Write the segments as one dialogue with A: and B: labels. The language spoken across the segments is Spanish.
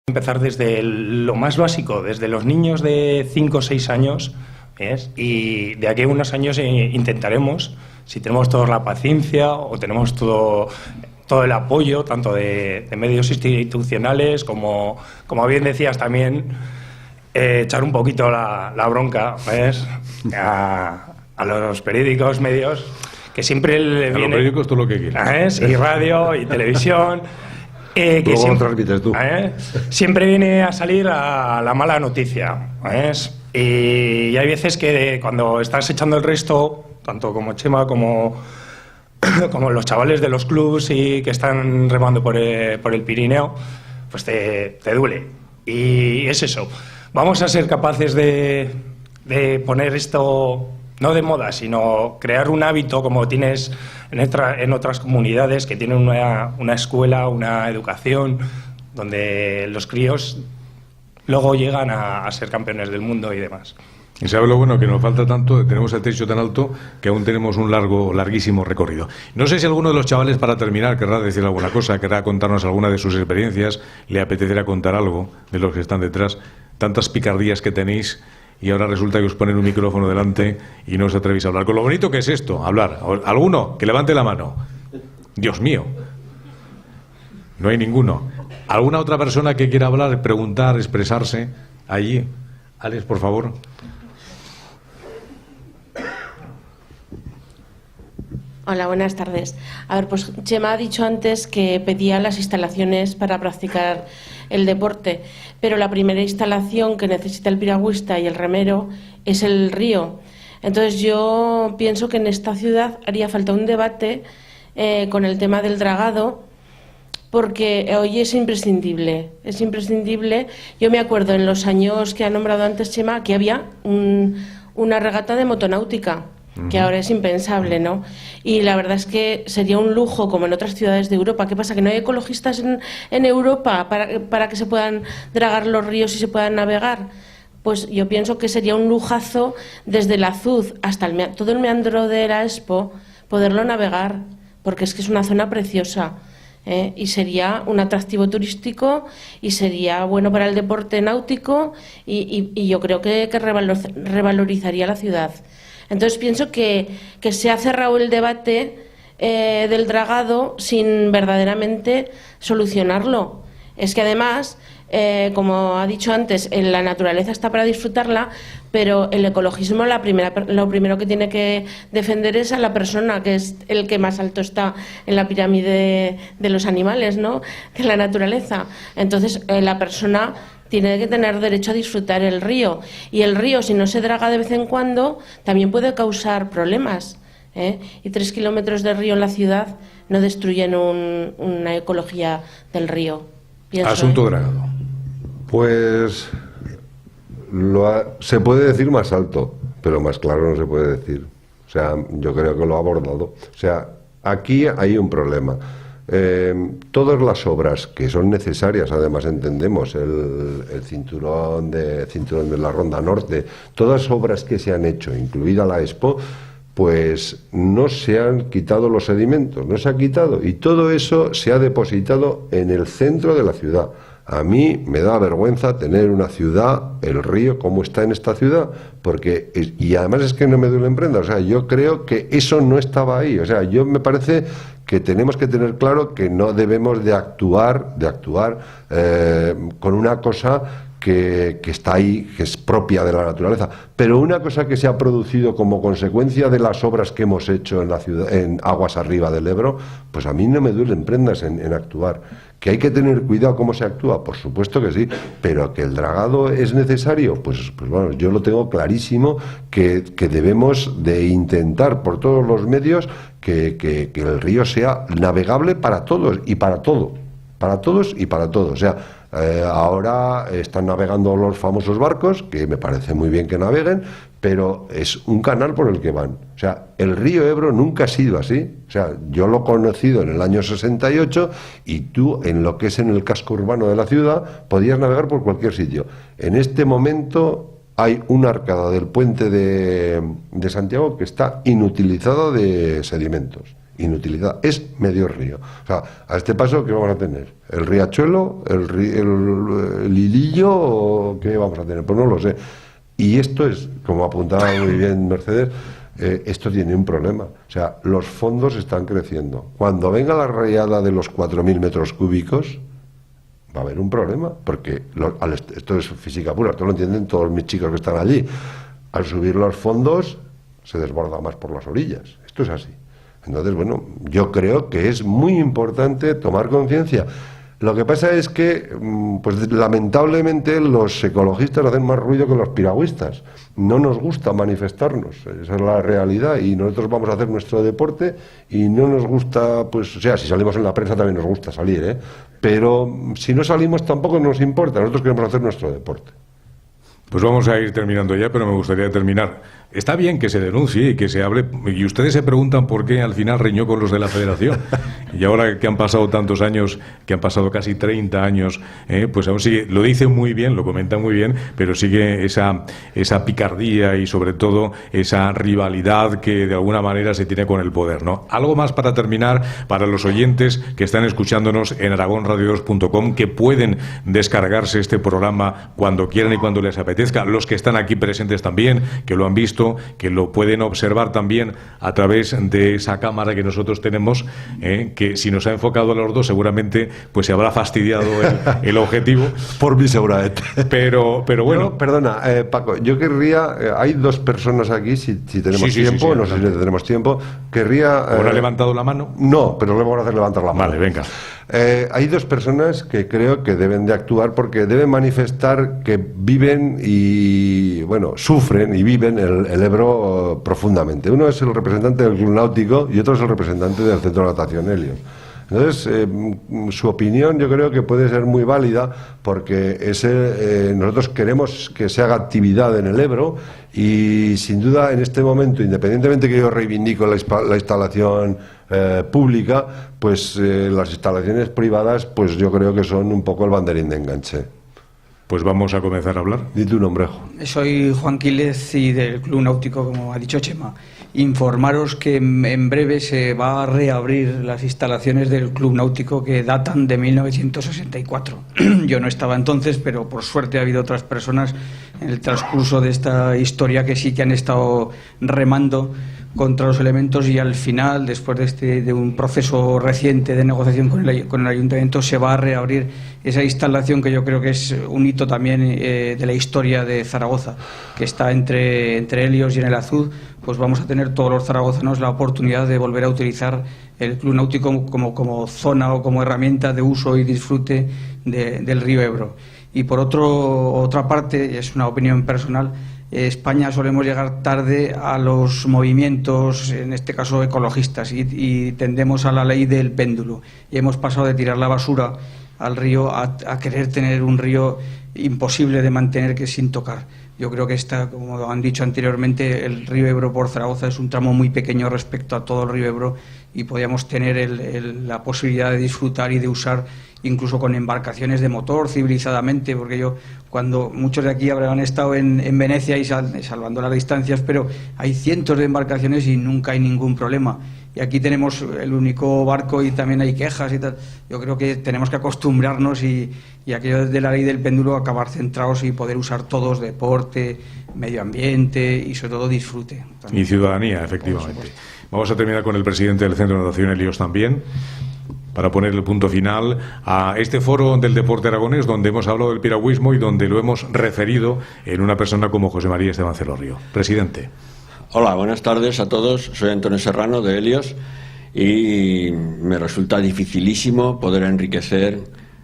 A: Empezar desde lo más básico, desde los niños de 5 o 6 años, ¿ves? Y de aquí a unos años intentaremos, si tenemos toda la paciencia o tenemos todo el apoyo, tanto de medios institucionales como bien decías también, echar un poquito la bronca, ¿ves? A los periódicos, medios, que siempre le viene...
B: A los periódicos todo lo que quieras.
A: Y radio, y televisión... que
C: luego
A: siempre,
C: lo transmites tú.
A: Siempre viene a salir la mala noticia, ¿ves? Y hay veces que cuando estás echando el resto, tanto como Chema como los chavales de los clubs y que están remando por el Pirineo, pues te duele. Y es eso. Vamos a ser capaces de poner esto, no de moda, sino crear un hábito como tienes en otras comunidades que tienen una escuela, una educación, donde los críos luego llegan a ser campeones del mundo y demás.
B: Y sabe lo bueno, que nos falta tanto, tenemos el techo tan alto que aún tenemos un larguísimo recorrido. No sé si alguno de los chavales, para terminar, querrá decir alguna cosa, querrá contarnos alguna de sus experiencias, le apetecerá contar algo de los que están detrás, tantas picardías que tenéis y ahora resulta que os ponen un micrófono delante y no os atrevéis a hablar. Con lo bonito que es esto, hablar. ¿Alguno? Que levante la mano. Dios mío. No hay ninguno. ¿Alguna otra persona que quiera hablar, preguntar, expresarse? Allí. Alex, por favor.
D: Hola, buenas tardes. A ver, pues Chema ha dicho antes que pedía las instalaciones para practicar el deporte, pero la primera instalación que necesita el piragüista y el remero es el río. Entonces yo pienso que en esta ciudad haría falta un debate con el tema del dragado, porque hoy es imprescindible. Yo me acuerdo en los años que ha nombrado antes Chema que había una regata de motonáutica, que ahora es impensable, ¿no? Y la verdad es que sería un lujo, como en otras ciudades de Europa. ¿Qué pasa? ¿Que no hay ecologistas en Europa para que se puedan dragar los ríos y se puedan navegar? Pues yo pienso que sería un lujazo desde el Azuz hasta todo el meandro de la Expo poderlo navegar, porque es que es una zona preciosa. Y sería un atractivo turístico y sería bueno para el deporte náutico y yo creo que revalorizaría la ciudad. Entonces pienso que se ha cerrado el debate del dragado sin verdaderamente solucionarlo. Es que además, como ha dicho antes, la naturaleza está para disfrutarla, pero el ecologismo lo primero que tiene que defender es a la persona, que es el que más alto está en la pirámide de los animales, ¿no?, que la naturaleza. Entonces la persona tiene que tener derecho a disfrutar el río. Y el río, si no se draga de vez en cuando, también puede causar problemas. Y 3 kilómetros de río en la ciudad no destruyen una ecología del río. Pienso,
B: Asunto dragado.
C: Pues se puede decir más alto, pero más claro no se puede decir. O sea, yo creo que lo ha abordado. O sea, aquí hay un problema. Todas las obras que son necesarias, además entendemos el cinturón de la Ronda Norte, todas las obras que se han hecho, incluida la Expo, pues no se han quitado los sedimentos, no se ha quitado, y todo eso se ha depositado en el centro de la ciudad. A mí me da vergüenza tener una ciudad, el río, como está en esta ciudad, porque y además es que no me duelen prendas. O sea, yo creo que eso no estaba ahí. O sea, yo me parece que tenemos que tener claro que no debemos de actuar con una cosa que está ahí, que es propia de la naturaleza, pero una cosa que se ha producido como consecuencia de las obras que hemos hecho en la ciudad, en aguas arriba del Ebro, pues a mí no me duelen prendas en actuar. ¿Que hay que tener cuidado cómo se actúa? Por supuesto que sí, pero que el dragado es necesario, pues bueno, yo lo tengo clarísimo, que debemos de intentar por todos los medios que el río sea navegable para todos y para todo, para todos y para todos. O sea, ahora están navegando los famosos barcos, que me parece muy bien que naveguen, pero es un canal por el que van. O sea, el río Ebro nunca ha sido así. O sea, yo lo he conocido en el año 68 y tú, en lo que es en el casco urbano de la ciudad, podías navegar por cualquier sitio. En este momento hay una arcada del puente de Santiago que está inutilizada de sedimentos. inutilizada. Es medio río. O sea, a este paso, ¿qué vamos a tener? ¿El riachuelo? ¿El hilillo? ¿O qué vamos a tener? Pues no lo sé. Y esto es, como apuntaba muy bien Mercedes, esto tiene un problema. O sea, los fondos están creciendo. Cuando venga la rayada de los 4.000 metros cúbicos, va a haber un problema, porque esto es física pura, esto lo entienden todos mis chicos que están allí. Al subir los fondos, se desborda más por las orillas. Esto es así. Entonces, bueno, yo creo que es muy importante tomar conciencia. Lo que pasa es que, pues lamentablemente, los ecologistas hacen más ruido que los piragüistas. No nos gusta manifestarnos, esa es la realidad, y nosotros vamos a hacer nuestro deporte y no nos gusta, pues, o sea, si salimos en la prensa también nos gusta salir, ¿eh? Pero si no salimos tampoco nos importa, nosotros queremos hacer nuestro deporte.
B: Pues vamos a ir terminando ya, pero me gustaría terminar. Está bien que se denuncie y que se hable, y ustedes se preguntan por qué al final reñó con los de la Federación. Y ahora que han pasado tantos años, que han pasado casi 30 años, pues aún sigue, lo dice muy bien, lo comenta muy bien, pero sigue esa picardía y sobre todo esa rivalidad que de alguna manera se tiene con el poder, ¿no? Algo más para terminar, para los oyentes que están escuchándonos en aragonradio2.com, que pueden descargarse este programa cuando quieran y cuando les apetezca, los que están aquí presentes también, que lo han visto, que lo pueden observar también a través de esa cámara que nosotros tenemos, que si nos ha enfocado a los dos seguramente pues se habrá fastidiado el objetivo.
C: Por mí seguramente.
B: Pero bueno.
C: No, perdona, Paco, yo querría, hay dos personas aquí, si tenemos tiempo, no sé si tenemos tiempo, querría...
B: ¿Ahora ha levantado la mano?
C: No, pero le vamos a hacer levantar la mano.
B: Vale, venga.
C: Hay dos personas que creo que deben de actuar porque deben manifestar que viven y, bueno, sufren y viven el Ebro profundamente. Uno es el representante del Club Náutico y otro es el representante del Centro de Natación Helios. Entonces, su opinión yo creo que puede ser muy válida porque nosotros queremos que se haga actividad en el Ebro y, sin duda, en este momento, independientemente que yo reivindico la instalación pública, pues las instalaciones privadas, pues yo creo que son un poco el banderín de enganche.
B: Pues vamos a comenzar a hablar.
C: Di tu nombre.
E: Soy Juan Quílez y del Club Náutico, como ha dicho Chema. Informaros que en breve se va a reabrir las instalaciones del Club Náutico que datan de 1964. Yo no estaba entonces, pero por suerte ha habido otras personas en el transcurso de esta historia que sí que han estado remando contra los elementos y al final, después de un proceso reciente de negociación con el ayuntamiento, se va a reabrir esa instalación que yo creo que es un hito también de la historia de Zaragoza, que está entre Helios y en el Azud. Pues vamos a tener todos los zaragozanos la oportunidad de volver a utilizar el Club Náutico como zona o como herramienta de uso y disfrute del río Ebro. Y por otra parte, es una opinión personal, España solemos llegar tarde a los movimientos, en este caso ecologistas, y tendemos a la ley del péndulo. Y hemos pasado de tirar la basura al río a querer tener un río imposible de mantener, que sin tocar. Yo creo que como han dicho anteriormente, el río Ebro por Zaragoza es un tramo muy pequeño respecto a todo el río Ebro y podríamos tener la posibilidad de disfrutar y de usar incluso con embarcaciones de motor civilizadamente, porque cuando muchos de aquí habrán estado en Venecia y salvando las distancias, pero hay cientos de embarcaciones y nunca hay ningún problema. Y aquí tenemos el único barco y también hay quejas y tal. Yo creo que tenemos que acostumbrarnos y aquello de la ley del péndulo, acabar centrados y poder usar todos: deporte, medio ambiente y sobre todo disfrute.
B: También. Y ciudadanía, efectivamente. Vamos a terminar con el presidente del Centro de Natación Helios también, para poner el punto final a este foro del deporte aragonés, donde hemos hablado del piragüismo y donde lo hemos referido en una persona como José María Esteban Celorrio. Presidente.
F: Hola, buenas tardes a todos. Soy Antonio Serrano de Helios y me resulta dificilísimo poder enriquecer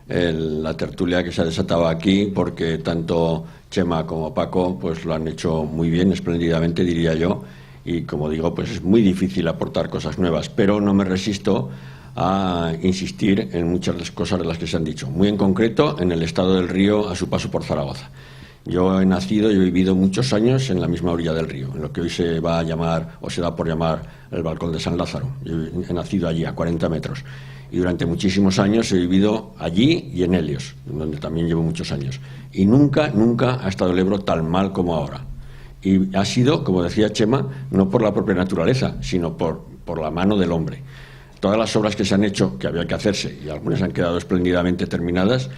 F: la tertulia que se ha desatado aquí, porque tanto Chema como Paco pues lo han hecho muy bien, espléndidamente, diría yo, y como digo, pues es muy difícil aportar cosas nuevas, pero no me resisto a insistir en muchas de las cosas de las que se han dicho, muy en concreto en el estado del río a su paso por Zaragoza. Yo he nacido y he vivido muchos años en la misma orilla del río, en lo que hoy se va a llamar, o se da por llamar, el Balcón de San Lázaro. Yo he nacido allí, a 40 metros, y durante muchísimos años he vivido allí y en Helios, donde también llevo muchos años. Y nunca ha estado el Ebro tan mal como ahora. Y ha sido, como decía Chema, no por la propia naturaleza, sino por por la mano del hombre. Todas las obras que se han hecho, que había que hacerse, y algunas han quedado espléndidamente terminadas,